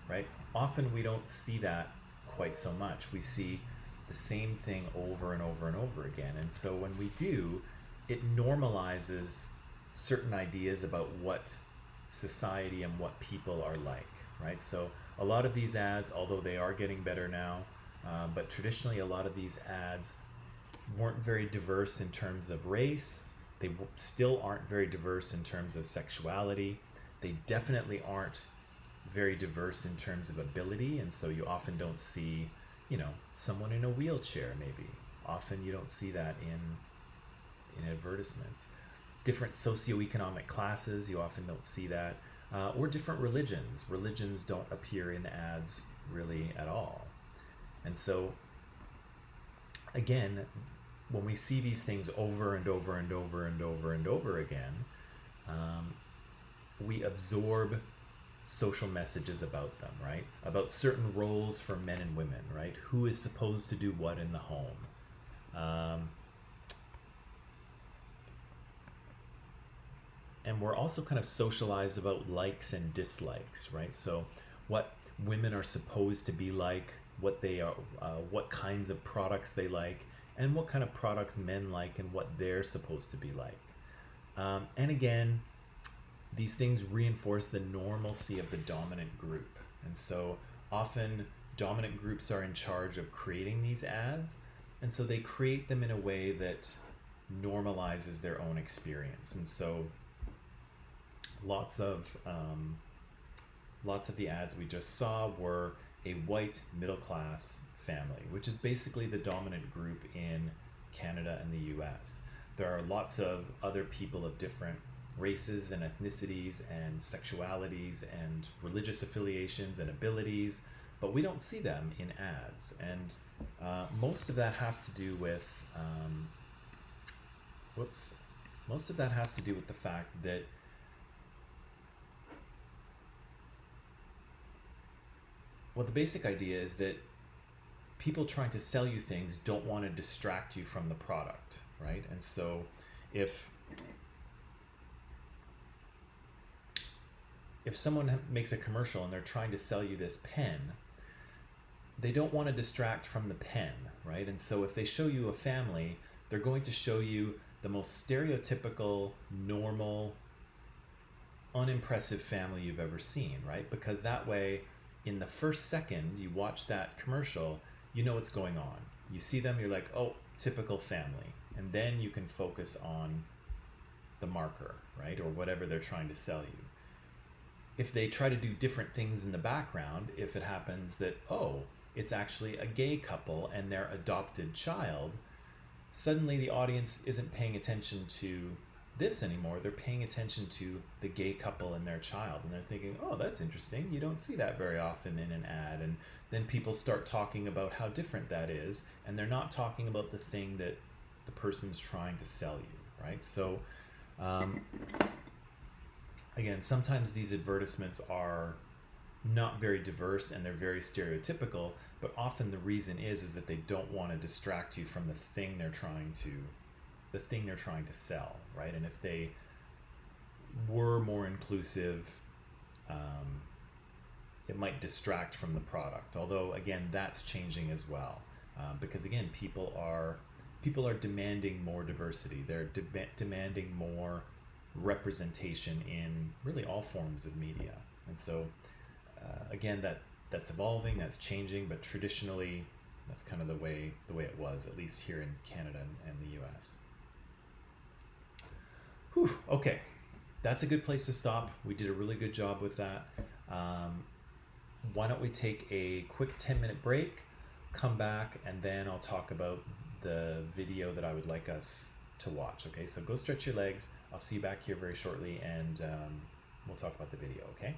right? Often we don't see that quite so much. We see the same thing over and over and over again. And so when we do, it normalizes certain ideas about what society and what people are like, right? So a lot of these ads, although they are getting better now, but traditionally a lot of these ads weren't very diverse in terms of race. They still aren't very diverse in terms of sexuality. They definitely aren't very diverse in terms of ability, and so you often don't see, you know, someone in a wheelchair maybe. Often you don't see that in advertisements. Different socioeconomic classes, you often don't see that. Or different religions. Religions don't appear in ads really at all. And so, again, when we see these things over and over and over and over and over again, we absorb social messages about them, right? About certain roles for men and women, right? Who is supposed to do what in the home? And we're also kind of socialized about likes and dislikes, right? So what women are supposed to be like, what they are, what kinds of products they like, and what kind of products men like and what they're supposed to be like. And again, these things reinforce the normalcy of the dominant group. And so often dominant groups are in charge of creating these ads, and so they create them in a way that normalizes their own experience. And so lots of the ads we just saw were a white middle class family, which is basically the dominant group in Canada and the US. There are lots of other people of different races and ethnicities and sexualities and religious affiliations and abilities, but we don't see them in ads. And most of that has to do with the fact that the basic idea is that people trying to sell you things don't want to distract you from the product, right? And so if someone makes a commercial and they're trying to sell you this pen, they don't want to distract from the pen, right? And so if they show you a family, they're going to show you the most stereotypical, normal, unimpressive family you've ever seen, right? Because that way, in the first second you watch that commercial, you know what's going on. You see them, you're like, oh, typical family. And then you can focus on the marker, right? Or whatever they're trying to sell you. If they try to do different things in the background, if it happens that, oh, it's actually a gay couple and their adopted child, suddenly the audience isn't paying attention to this anymore. They're paying attention to the gay couple and their child, and they're thinking, oh, that's interesting. You don't see that very often in an ad. And then people start talking about how different that is, and they're not talking about the thing that the person's trying to sell you, right? So again, sometimes these advertisements are not very diverse and they're very stereotypical, but often the reason is that they don't want to distract you from the thing they're trying to sell, right? And if they were more inclusive, it might distract from the product. Although again, that's changing as well, because again, people are demanding more diversity. They're demanding more representation in really all forms of media. And so again, that's evolving, that's changing, but traditionally that's kind of the way it was, at least here in Canada and the US. Whew, okay. that's a good place to stop. We did a really good job with that. Why don't we take a quick 10-minute break, come back, and then I'll talk about the video that I would like us to watch. Okay, so go stretch your legs. I'll see you back here very shortly, and we'll talk about the video, okay?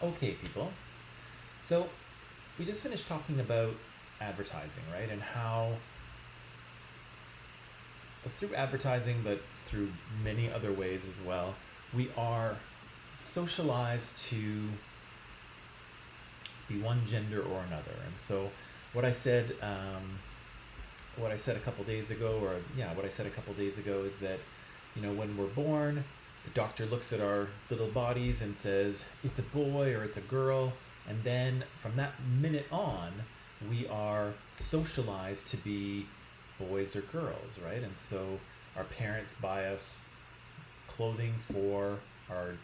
Okay, people. So we just finished talking about advertising, right? And how through advertising, but through many other ways as well, we are socialized to be one gender or another. And so what I said a couple days ago, is that, when we're born, the doctor looks at our little bodies and says, it's a boy or it's a girl. And then from that minute on, we are socialized to be boys or girls, right? And so our parents buy us clothing for our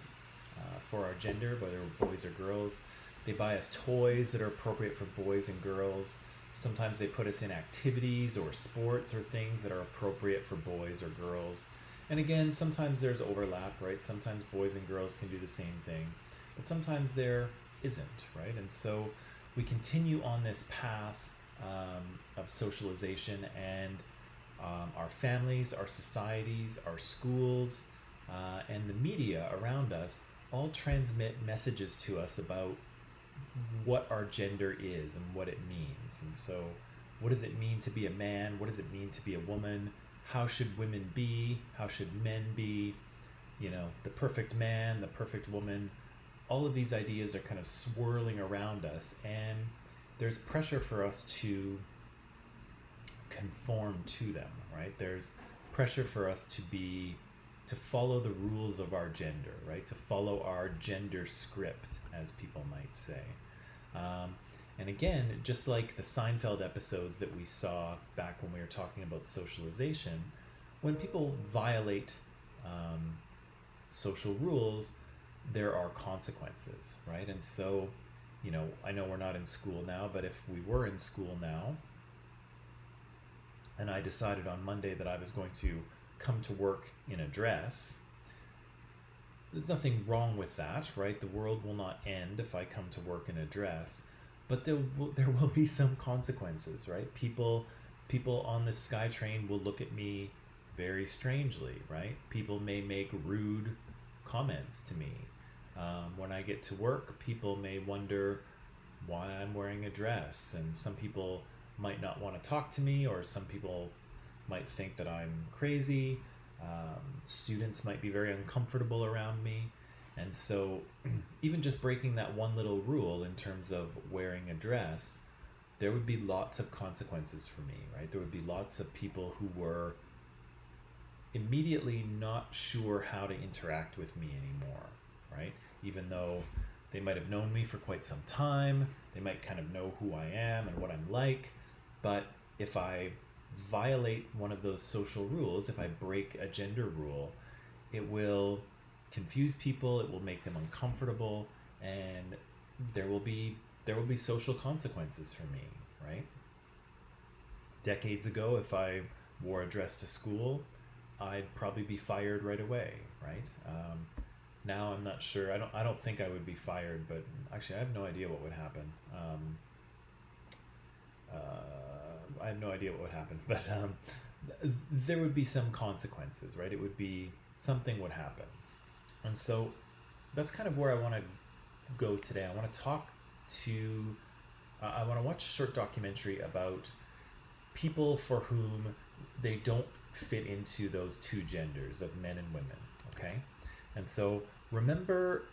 gender, whether we're boys or girls. They buy us toys that are appropriate for boys and girls. Sometimes they put us in activities or sports or things that are appropriate for boys or girls. And again, sometimes there's overlap, right? Sometimes boys and girls can do the same thing, but sometimes there isn't, right? And so we continue on this path of socialization, and our families, our societies, our schools, and the media around us all transmit messages to us about what our gender is and what it means. And so what does it mean to be a man? What does it mean to be a woman? How should women be? How should men be? The perfect man, the perfect woman. All of these ideas are kind of swirling around us, and there's pressure for us to conform to them, right? There's pressure for us to follow the rules of our gender, right? To follow our gender script, as people might say. And again, just like the Seinfeld episodes that we saw back when we were talking about socialization, when people violate social rules, there are consequences, right? And so, I know we're not in school now, but if we were in school now, and I decided on Monday that I was going to come to work in a dress, there's nothing wrong with that, right? The world will not end if I come to work in a dress, but there will be some consequences, right? People on the SkyTrain will look at me very strangely, right? People may make rude comments to me. When I get to work, people may wonder why I'm wearing a dress, and some people might not want to talk to me, or some people might think that I'm crazy. Students might be very uncomfortable around me. And so even just breaking that one little rule in terms of wearing a dress, there would be lots of consequences for me, right? There would be lots of people who were immediately not sure how to interact with me anymore, right? Even though they might have known me for quite some time, they might kind of know who I am and what I'm like, but if I violate one of those social rules, if I break a gender rule, it will confuse people, it will make them uncomfortable, and there will be social consequences for me, right? Decades ago, if I wore a dress to school, I'd probably be fired right away, right? Now I'm not sure. I don't think I would be fired, but actually I have no idea what would happen. I have no idea what would happen, but there would be some consequences, right? It would be, something would happen. And so that's kind of where I want to go today. I want to I want to watch a short documentary about people for whom they don't fit into those two genders of men and women, okay? And so remember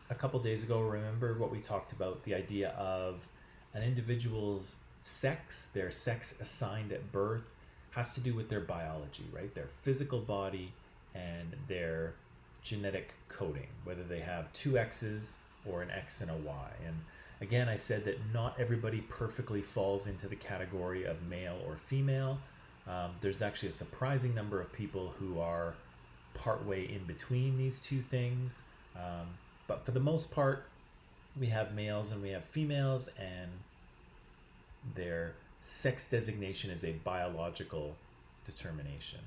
a couple days ago, remember what we talked about, the idea of an individual's sex, their sex assigned at birth, has to do with their biology, right? Their physical body and their genetic coding, whether they have two X's or an X and a Y. And again, I said that not everybody perfectly falls into the category of male or female. There's actually a surprising number of people who are partway in between these two things. But for the most part, we have males and we have females, and their sex designation is a biological determination.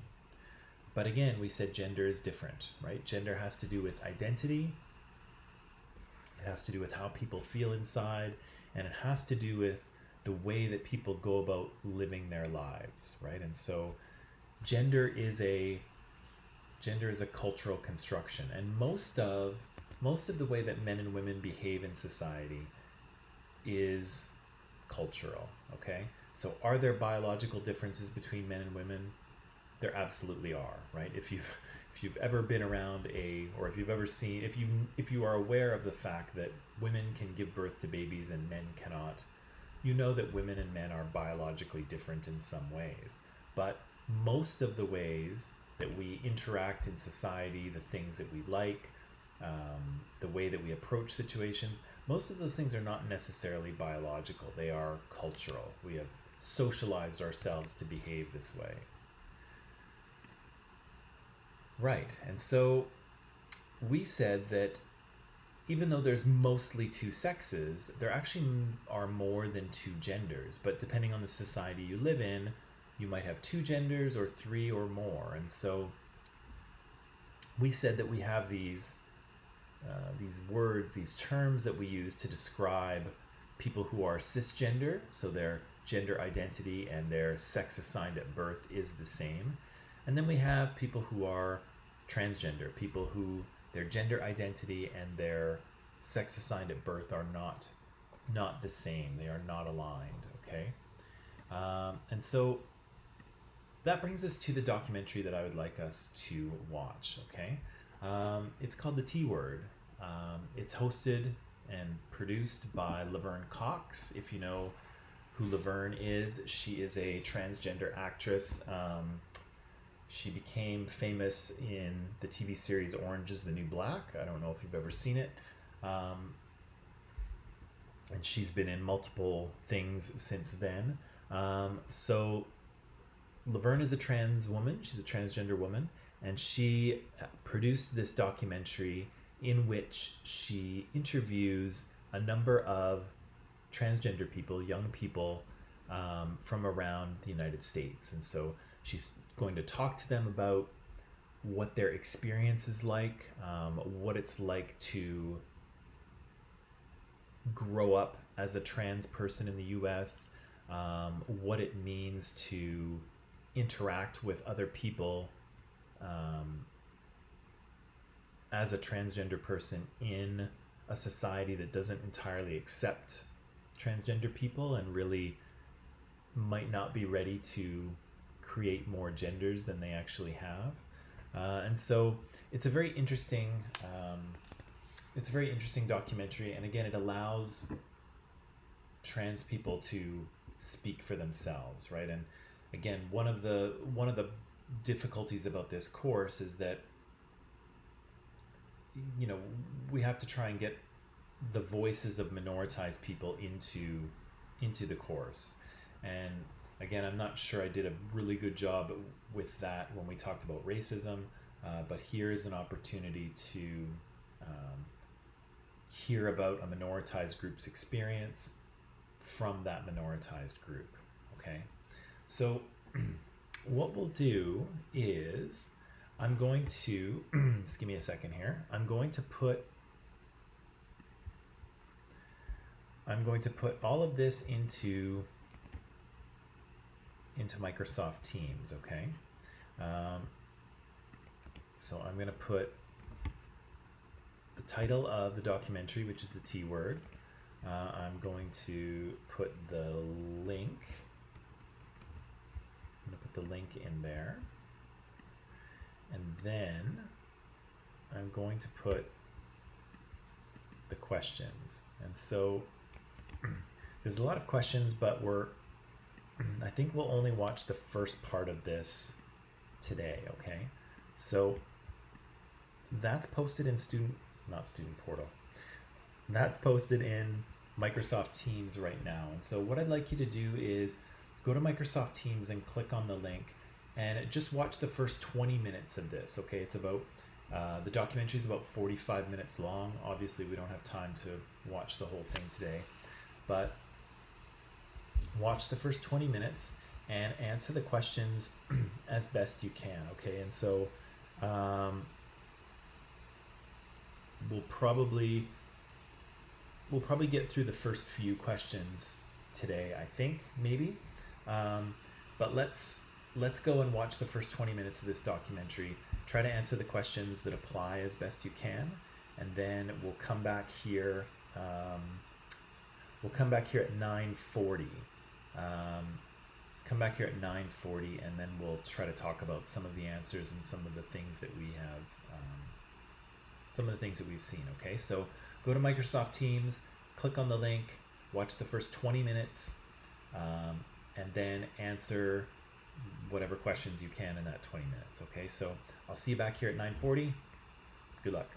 But again, we said gender is different, right? Gender has to do with identity. It has to do with how people feel inside, and it has to do with the way that people go about living their lives, right? And so gender is a cultural construction, and most of most of the way that men and women behave in society is cultural, okay? So are there biological differences between men and women? There absolutely are, right? If you've ever been around or if you've ever seen, if you are aware of the fact that women can give birth to babies and men cannot, you know that women and men are biologically different in some ways. But most of the ways that we interact in society, the things that we like, the way that we approach situations, most of those things are not necessarily biological. They are cultural. We have socialized ourselves to behave this way. Right, and so we said that even though there's mostly two sexes, there actually are more than two genders. But depending on the society you live in, you might have two genders or three or more. And so we said that we have these words, these terms that we use to describe people who are cisgender, so their gender identity and their sex assigned at birth is the same. And then we have people who are transgender, people who their gender identity and their sex assigned at birth are not the same. They are not aligned, okay? And so that brings us to the documentary that I would like us to watch, okay? It's called The T Word. It's hosted and produced by Laverne Cox. If you know who Laverne is, she is a transgender actress. She became famous in the TV series Orange is the New Black. I don't know if you've ever seen it. And she's been in multiple things since then. So Laverne is a trans woman. She's a transgender woman. And she produced this documentary in which she interviews a number of transgender people, young people from around the United States. And so she's going to talk to them about what their experience is like, what it's like to grow up as a trans person in the US, what it means to interact with other people as a transgender person in a society that doesn't entirely accept transgender people and really might not be ready to create more genders than they actually have. And so it's a very interesting documentary, and again, it allows trans people to speak for themselves, right? And again, one of the difficulties about this course is that, you know, we have to try and get the voices of minoritized people into the course. And again, I'm not sure I did a really good job with that when we talked about racism, but here's an opportunity to hear about a minoritized group's experience from that minoritized group, okay? So what we'll do is I'm going to, just give me a second here, I'm going to put all of this into Microsoft Teams, okay? So I'm going to put the title of the documentary, which is The T Word. I'm going to put the link. I'm going to put the link in there. And then I'm going to put the questions. And so there's a lot of questions, but I think we'll only watch the first part of this today, okay? So that's posted in not student portal. That's posted in Microsoft Teams right now. And so what I'd like you to do is go to Microsoft Teams and click on the link and just watch the first 20 minutes of this, okay? It's about, the documentary is about 45 minutes long. Obviously, we don't have time to watch the whole thing today, but watch the first 20 minutes and answer the questions as best you can, okay? And so we'll probably get through the first few questions today, I think, maybe. But let's go and watch the first 20 minutes of this documentary. Try to answer the questions that apply as best you can, and then we'll come back here. We'll come back here at 9:40. Come back here at 9:40, and then we'll try to talk about some of the answers and some of the things that we have, some of the things that we've seen. Okay, so go to Microsoft Teams, click on the link, watch the first 20 minutes, and then answer whatever questions you can in that 20 minutes. Okay, so I'll see you back here at 9:40. Good luck.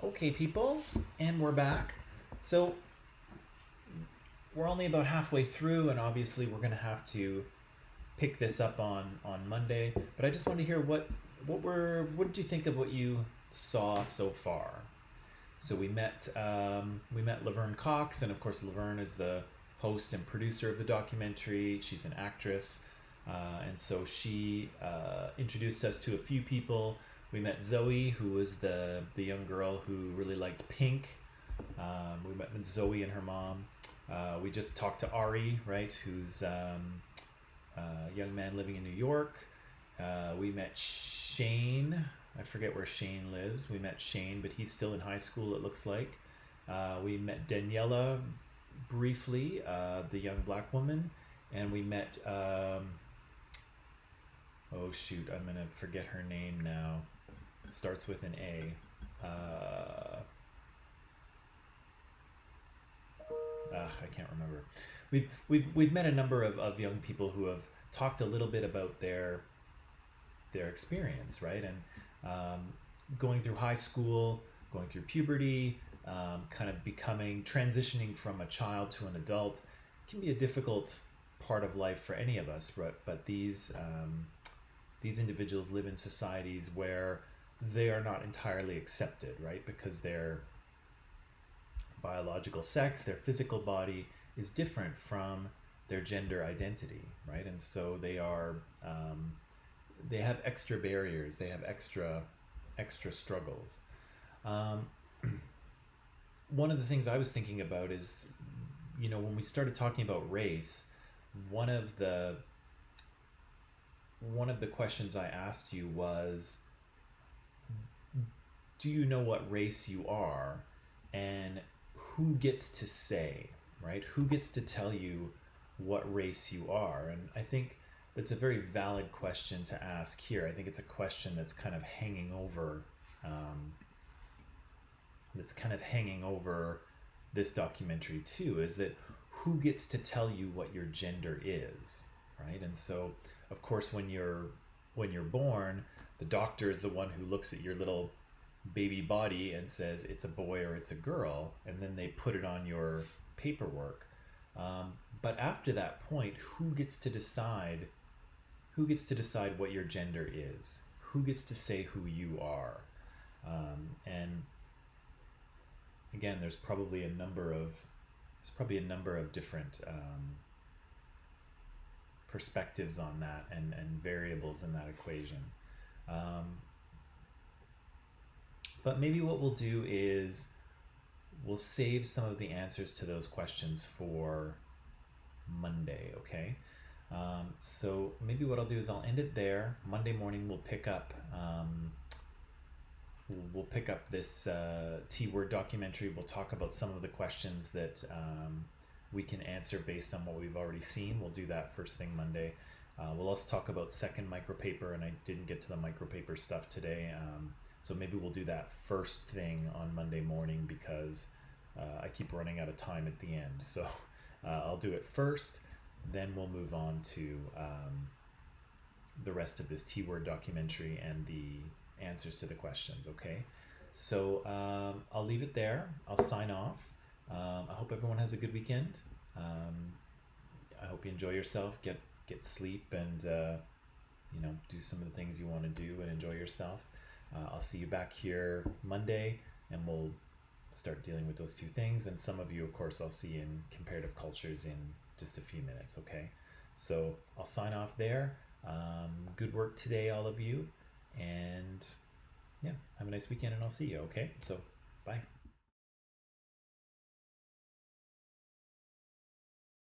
Okay, people, and we're back. So we're only about halfway through, and obviously we're going to have to pick this up on Monday. But I just wanted to hear what did you think of what you saw so far? So we met Laverne Cox, and of course Laverne is the host and producer of the documentary. She's an actress, and so she introduced us to a few people. We met Zoe, who was the young girl who really liked Pink. We met Zoe and her mom. We just talked to Ari, right, who's a young man living in New York. We met Shane. I forget where Shane lives. We met Shane, but he's still in high school, it looks like. We met Daniela briefly, the young black woman. And we met, oh shoot, I'm going to forget her name now. It starts with an A. I can't remember. We've met a number of young people who have talked a little bit about their experience, right? And going through high school, going through puberty, kind of transitioning from a child to an adult can be a difficult part of life for any of us, but these individuals live in societies where they are not entirely accepted, right? Because their biological sex, their physical body is different from their gender identity, right? And so they have extra barriers, they have extra struggles. One of the things I was thinking about is, when we started talking about race, one of the questions I asked you was, do you know what race you are, and who gets to say, right? Who gets to tell you what race you are? And I think that's a very valid question to ask here. I think it's a question that's kind of hanging over this documentary too, is that who gets to tell you what your gender is, right? And so, of course, when you're born, the doctor is the one who looks at your little baby body and says it's a boy or it's a girl, and then they put it on your paperwork. But after that point, who gets to decide what your gender is? Who gets to say who you are? And again, there's probably a number of different perspectives on that and variables in that equation. But maybe what we'll do is we'll save some of the answers to those questions for Monday, okay? So maybe what I'll do is I'll end it there. Monday morning we'll pick up this T-word documentary. We'll talk about some of the questions that we can answer based on what we've already seen. We'll do that first thing Monday. We'll also talk about second micropaper, and I didn't get to the micropaper stuff today. So maybe we'll do that first thing on Monday morning because I keep running out of time at the end. So I'll do it first, then we'll move on to the rest of this T-word documentary and the answers to the questions, okay? So I'll leave it there. I'll sign off. I hope everyone has a good weekend. I hope you enjoy yourself, get sleep, and do some of the things you want to do and enjoy yourself. I'll see you back here Monday, and we'll start dealing with those two things. And some of you, of course, I'll see in comparative cultures in just a few minutes, okay? So I'll sign off there. Good work today, all of you. And yeah, have a nice weekend, and I'll see you, okay? So bye.